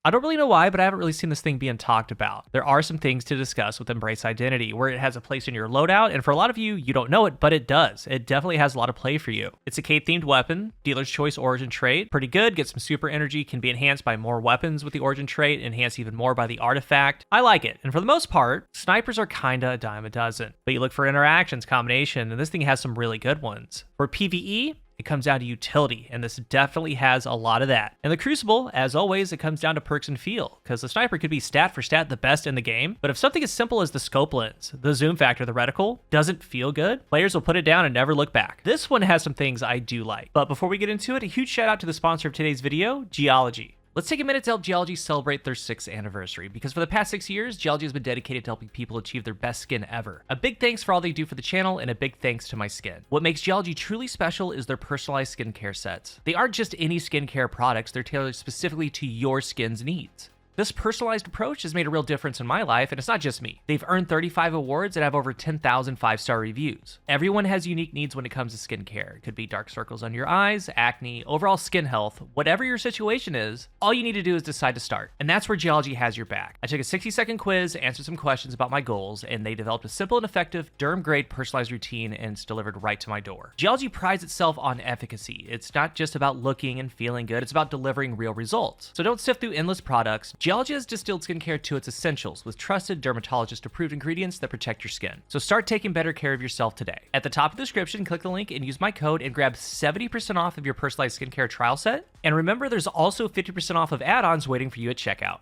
I don't really know why, but I haven't really seen this thing being talked about. There are some things to discuss with Embrace Identity, where it has a place in your loadout, and for a lot of you, you don't know it, but it does. It definitely has a lot of play for you. It's a K-themed weapon, dealer's choice origin trait, pretty good, get some super energy, can be enhanced by more weapons with the origin trait, enhanced even more by the artifact. I like it, and for the most part, snipers are kinda a dime a dozen, but you look for interactions, combination, and this thing has some really good ones. For PvE, it comes down to utility, and this definitely has a lot of that. And the Crucible, as always, it comes down to perks and feel, because the sniper could be stat for stat the best in the game, but if something as simple as the scope lens, the zoom factor, the reticle, doesn't feel good, players will put it down and never look back. This one has some things I do like. But before we get into it, a huge shout out to the sponsor of today's video, Geology. Let's take a minute to help Geology celebrate their 6th anniversary, because for the past 6 years, Geology has been dedicated to helping people achieve their best skin ever. A big thanks for all they do for the channel, and a big thanks to my skin. What makes Geology truly special is their personalized skincare sets. They aren't just any skincare products, they're tailored specifically to your skin's needs. This personalized approach has made a real difference in my life, and it's not just me. They've earned 35 awards and have over 10,000 5-star reviews. Everyone has unique needs when it comes to skincare. It could be dark circles on your eyes, acne, overall skin health, whatever your situation is, all you need to do is decide to start. And that's where Geology has your back. I took a 60-second quiz, answered some questions about my goals, and they developed a simple and effective derm-grade personalized routine, and it's delivered right to my door. Geology prides itself on efficacy. It's not just about looking and feeling good, it's about delivering real results. So don't sift through endless products. Geology has distilled skincare to its essentials with trusted dermatologist-approved ingredients that protect your skin. So start taking better care of yourself today. At the top of the description, click the link and use my code and grab 70% off of your personalized skincare trial set. And remember, there's also 50% off of add-ons waiting for you at checkout.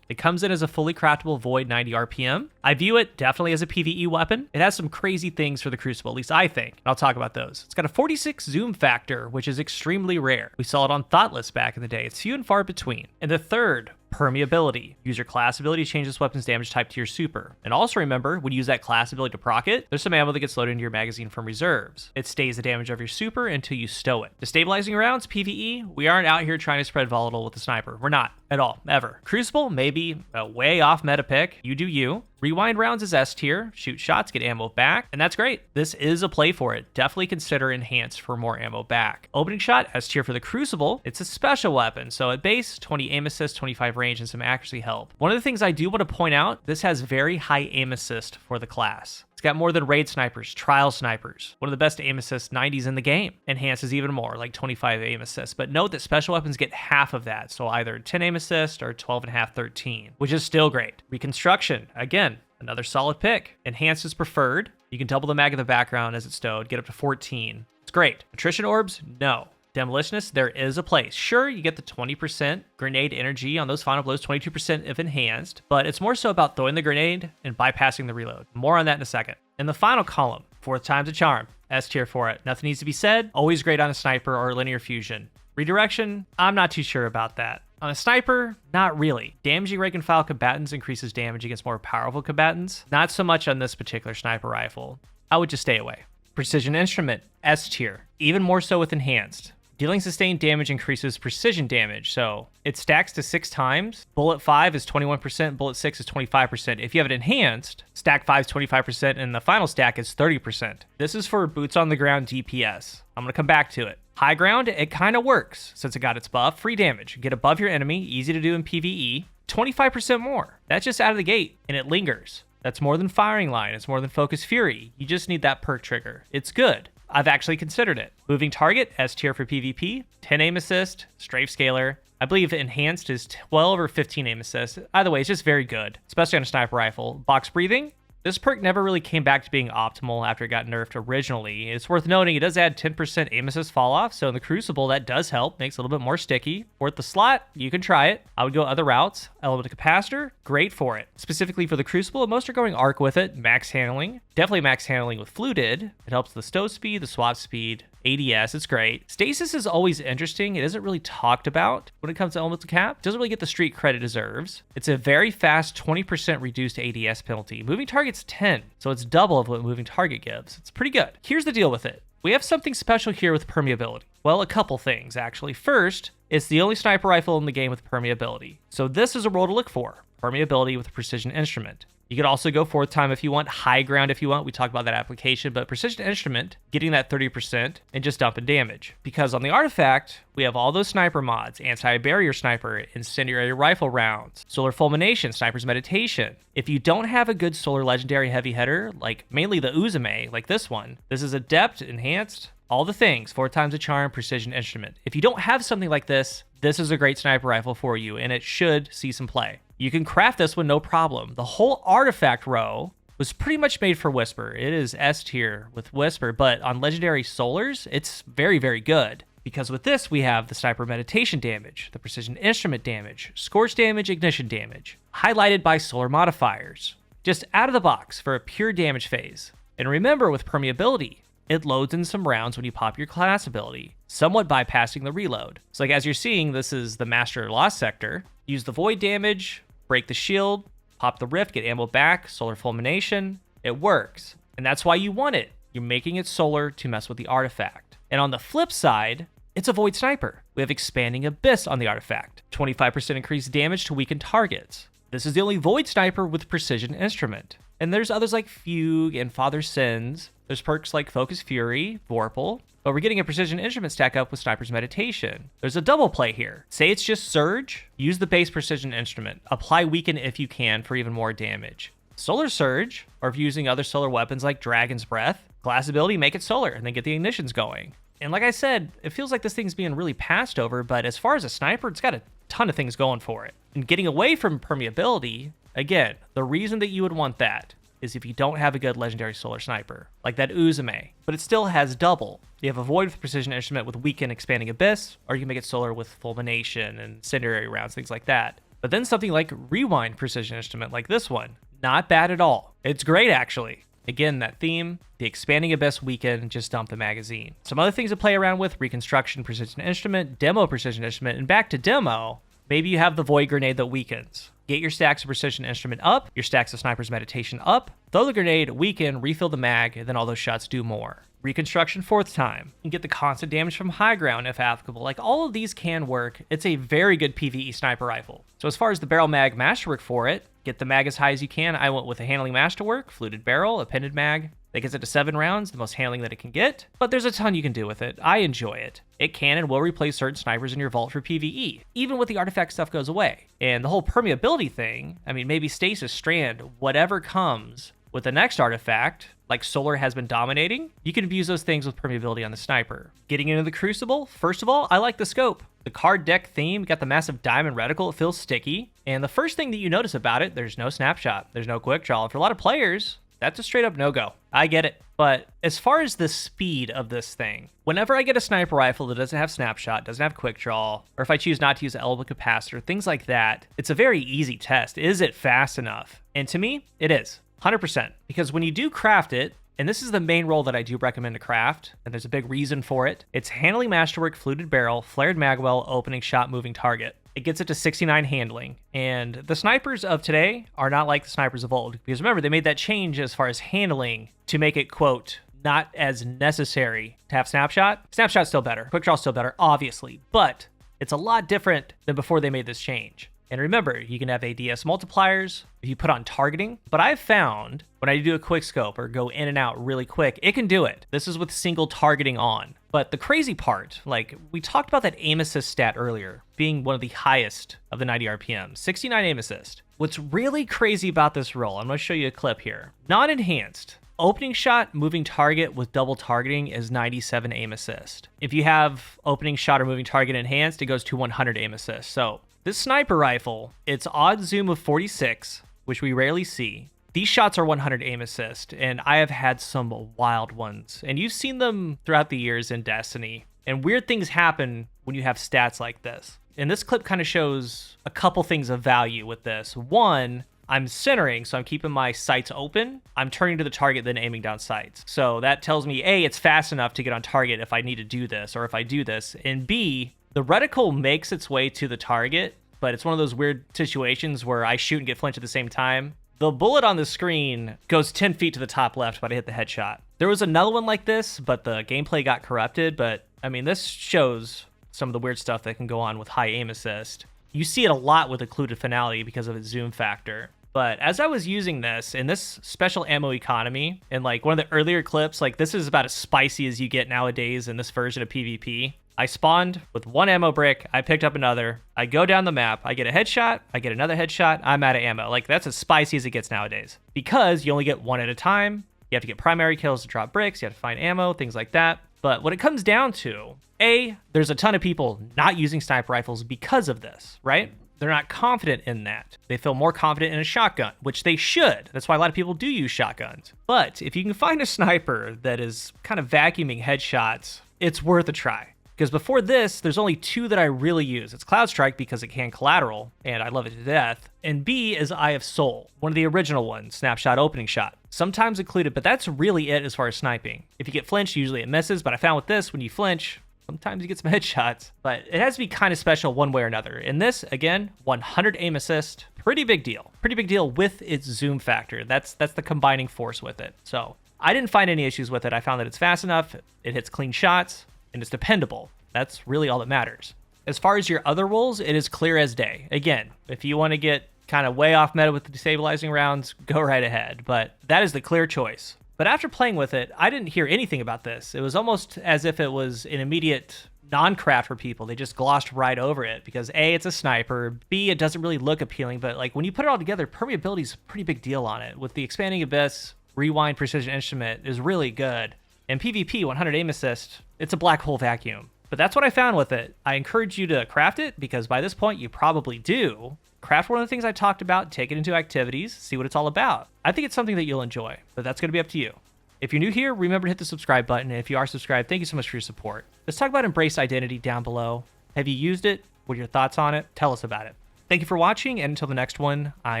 It comes in as a fully craftable Void 90 RPM. I view it definitely as a PvE weapon. It has some crazy things for the Crucible, at least I think, and I'll talk about those. It's got a 46 zoom factor, which is extremely rare. We saw it on Thoughtless back in the day. It's few and far between. And the third, permeability. Use your class ability to change this weapon's damage type to your super. And also remember, when you use that class ability to proc it, there's some ammo that gets loaded into your magazine from reserves. It stays the damage of your super until you stow it. Destabilizing rounds, PvE, we aren't out here trying to spread volatile with the sniper. We're not, at all, ever. Crucible, maybe a way off meta pick. You do you. Rewind rounds is S tier, shoot shots, get ammo back, and that's great. This is a play for it. Definitely consider enhanced for more ammo back. Opening shot, S tier for the Crucible. It's a special weapon, so at base, 20 aim assist, 25 range, and some accuracy help. One of the things I do want to point out, this has very high aim assist for the class. It's got more than raid snipers, trial snipers. One of the best aim assist 90s in the game. Enhances even more, like 25 aim assist. But note that special weapons get half of that, so either 10 aim assist or 12.5, 13, which is still great. Reconstruction, again, another solid pick. Enhanced is preferred. You can double the mag in the background as it's stowed, get up to 14. It's great. Attrition orbs, no. Demolitionist, there is a place. Sure, you get the 20% grenade energy on those final blows, 22% if enhanced, but it's more so about throwing the grenade and bypassing the reload. More on that in a second. In the final column, 4th time's a charm. S tier for it. Nothing needs to be said. Always great on a sniper or linear fusion. Redirection, I'm not too sure about that. On a sniper, not really. Damaging rank and file combatants increases damage against more powerful combatants. Not so much on this particular sniper rifle. I would just stay away. Precision instrument, S tier. Even more so with enhanced. Dealing sustained damage increases precision damage, so it stacks to 6 times. Bullet 5 is 21%, bullet 6 is 25%. If you have it enhanced, stack 5 is 25%, and the final stack is 30%. This is for boots on the ground DPS. I'm gonna come back to it. High ground, it kind of works since it got its buff. Free damage, get above your enemy, easy to do in PvE. 25% more. That's just out of the gate, and it lingers. That's more than firing line, it's more than focus fury. You just need that perk trigger. It's good. I've actually considered it. Moving target, S tier for PvP, 10 aim assist, strafe scaler. I believe enhanced is 12 or 15 aim assist. Either way, it's just very good, especially on a sniper rifle. Box breathing, this perk never really came back to being optimal after it got nerfed originally. It's worth noting it does add 10% aim assist fall off, so in the Crucible that does help, makes it a little bit more sticky. Worth the slot, you can try it. I would go other routes. Element capacitor, great for it. Specifically for the Crucible, most are going arc with it. Max handling, definitely max handling with fluted. It helps the stow speed, the swap speed, ADS, it's great. Stasis is always interesting. It isn't really talked about when it comes to elemental cap. It doesn't really get the street credit it deserves. It's a very fast 20% reduced ADS penalty. Moving target's 10, so it's double of what moving target gives. It's pretty good. Here's the deal with it. We have something special here with permeability. Well, a couple things, actually. First, it's the only sniper rifle in the game with permeability. So this is a role to look for. Permeability with a precision instrument. You could also go fourth time if you want, high ground if you want. We talked about that application, but precision instrument, getting that 30% and just dumping damage. Because on the artifact, we have all those sniper mods, anti-barrier sniper, incendiary rifle rounds, solar fulmination, sniper's meditation. If you don't have a good solar legendary heavy hitter, like mainly the Uzume, like this one, this is adept, enhanced, all the things, 4 times a charm, precision instrument. If you don't have something like this is a great sniper rifle for you, and it should see some play. You can craft this one no problem. The whole artifact row was pretty much made for Whisper. It is S tier with Whisper, but on legendary solars, it's very, very good. Because with this, we have the sniper meditation damage, the precision instrument damage, scorch damage, ignition damage, highlighted by solar modifiers. Just out of the box for a pure damage phase. And remember, with permeability, it loads in some rounds when you pop your class ability, somewhat bypassing the reload. So like as you're seeing, this is the Master Lost sector. Use the void damage, break the shield, pop the rift, get ammo back, solar fulmination. It works. And that's why you want it. You're making it solar to mess with the artifact. And on the flip side, it's a void sniper. We have expanding abyss on the artifact. 25% increased damage to weakened targets. This is the only void sniper with precision instrument. And there's others like Fugue and Father Sins. There's perks like Focus Fury, Vorpal, but we're getting a precision instrument stack up with Sniper's Meditation. There's a double play here. Say it's just Surge, use the base precision instrument. Apply Weaken if you can for even more damage. Solar Surge, or if you're using other solar weapons like Dragon's Breath, class ability, make it solar, and then get the ignitions going. And like I said, it feels like this thing's being really passed over, but as far as a sniper, it's got a ton of things going for it. And getting away from permeability, again, the reason that you would want that is if you don't have a good legendary solar sniper, like that Uzume, but it still has double. You have a void with precision instrument with weaken expanding abyss, or you can make it solar with fulmination and incendiary rounds, things like that. But then something like rewind precision instrument like this one, not bad at all. It's great actually. Again, that theme, the expanding abyss weaken, just dump the magazine. Some other things to play around with, reconstruction precision instrument, demo precision instrument, and back to demo, maybe you have the void grenade that weakens. Get your stacks of precision instrument up, your stacks of sniper's meditation up, throw the grenade, weaken, refill the mag, and then all those shots do more. Reconstruction fourth time, and get the constant damage from high ground if applicable. Like all of these can work. It's a very good PvE sniper rifle. So as far as the barrel mag masterwork for it, get the mag as high as you can. I went with a handling masterwork, fluted barrel, appended mag. That gets it to 7 rounds, the most handling that it can get. But there's a ton you can do with it. I enjoy it. It can and will replace certain snipers in your vault for PvE, even when the artifact stuff goes away. And the whole permeability thing, I mean, maybe Stasis, Strand, whatever comes with the next artifact, like Solar has been dominating, you can abuse those things with permeability on the sniper. Getting into the Crucible, first of all, I like the scope. The card deck theme, got the massive diamond reticle, it feels sticky. And the first thing that you notice about it, there's no snapshot, there's no quick draw. And for a lot of players, that's a straight up no-go. I get it. But as far as the speed of this thing, whenever I get a sniper rifle that doesn't have snapshot, doesn't have quick draw, or if I choose not to use an elbow capacitor, things like that, it's a very easy test. Is it fast enough? And to me, it is. 100%. Because when you do craft it, and this is the main role that I do recommend to craft, and there's a big reason for it, it's handling masterwork, fluted barrel, flared magwell, opening shot, moving target. It gets it to 69 handling. And the snipers of today are not like the snipers of old. Because remember, they made that change as far as handling to make it, quote, not as necessary to have snapshot. Snapshot's still better. Quick draw's still better, obviously. But it's a lot different than before they made this change. And remember, you can have ADS multipliers if you put on targeting. But I've found when I do a quick scope or go in and out really quick, it can do it. This is with single targeting on. But the crazy part, like we talked about that aim assist stat earlier, being one of the highest of the 90 RPM, 69 aim assist. What's really crazy about this roll, I'm going to show you a clip here. Non-enhanced. Opening shot, moving target with double targeting is 97 aim assist. If you have opening shot or moving target enhanced, it goes to 100 aim assist. So this sniper rifle, it's odd zoom of 46, which we rarely see. These shots are 100 aim assist, and I have had some wild ones. And you've seen them throughout the years in Destiny. And weird things happen when you have stats like this. And this clip kind of shows a couple things of value with this. One, I'm centering, so I'm keeping my sights open. I'm turning to the target, then aiming down sights. So that tells me, A, it's fast enough to get on target if I need to do this, or if I do this. And B, the reticle makes its way to the target, but it's one of those weird situations where I shoot and get flinched at the same time. The bullet on the screen goes 10 feet to the top left, but I hit the headshot. There was another one like this, but the gameplay got corrupted. But I mean, this shows some of the weird stuff that can go on with high aim assist. You see it a lot with occluded finality because of its zoom factor. But as I was using this in this special ammo economy, in like one of the earlier clips, like this is about as spicy as you get nowadays in this version of PvP. I spawned with one ammo brick, I picked up another, I go down the map, I get a headshot, I get another headshot, I'm out of ammo. Like that's as spicy as it gets nowadays. Because you only get one at a time, you have to get primary kills to drop bricks, you have to find ammo, things like that. But what it comes down to, there's a ton of people not using sniper rifles because of this, right? They're not confident in that. They feel more confident in a shotgun, which they should. That's why a lot of people do use shotguns. But if you can find a sniper that is kind of vacuuming headshots, it's worth a try. Because before this, there's only two that I really use. It's Cloud Strike because it can collateral, and I love it to death. And B is Eye of Soul, one of the original ones, snapshot opening shot. Sometimes included, but that's really it as far as sniping. If you get flinched, usually it misses, but I found with this, when you flinch, sometimes you get some headshots. But it has to be kind of special one way or another. In this, again, 100 aim assist, pretty big deal. Pretty big deal with its zoom factor. That's the combining force with it. So I didn't find any issues with it. I found that it's fast enough, it hits clean shots, and it's dependable. That's really all that matters. As far as your other rules, it is clear as day. Again, if you want to get kind of way off meta with the destabilizing rounds, go right ahead. But that is the clear choice. But after playing with it, I didn't hear anything about this. It was almost as if it was an immediate non-craft for people. They just glossed right over it because A, it's a sniper, B, it doesn't really look appealing, but like when you put it all together, permeability is a pretty big deal on it. With the expanding abyss, rewind precision instrument is really good. And PvP, 100 aim assist, it's a black hole vacuum. But that's what I found with it. I encourage you to craft it because by this point you probably do. Craft one of the things I talked about, take it into activities, see what it's all about. I think it's something that you'll enjoy, but that's going to be up to you. If you're new here, remember to hit the subscribe button. And if you are subscribed, thank you so much for your support. Let's talk about Embrace Identity down below. Have you used it? What are your thoughts on it? Tell us about it. Thank you for watching, and until the next one, I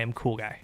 am CoolGuy.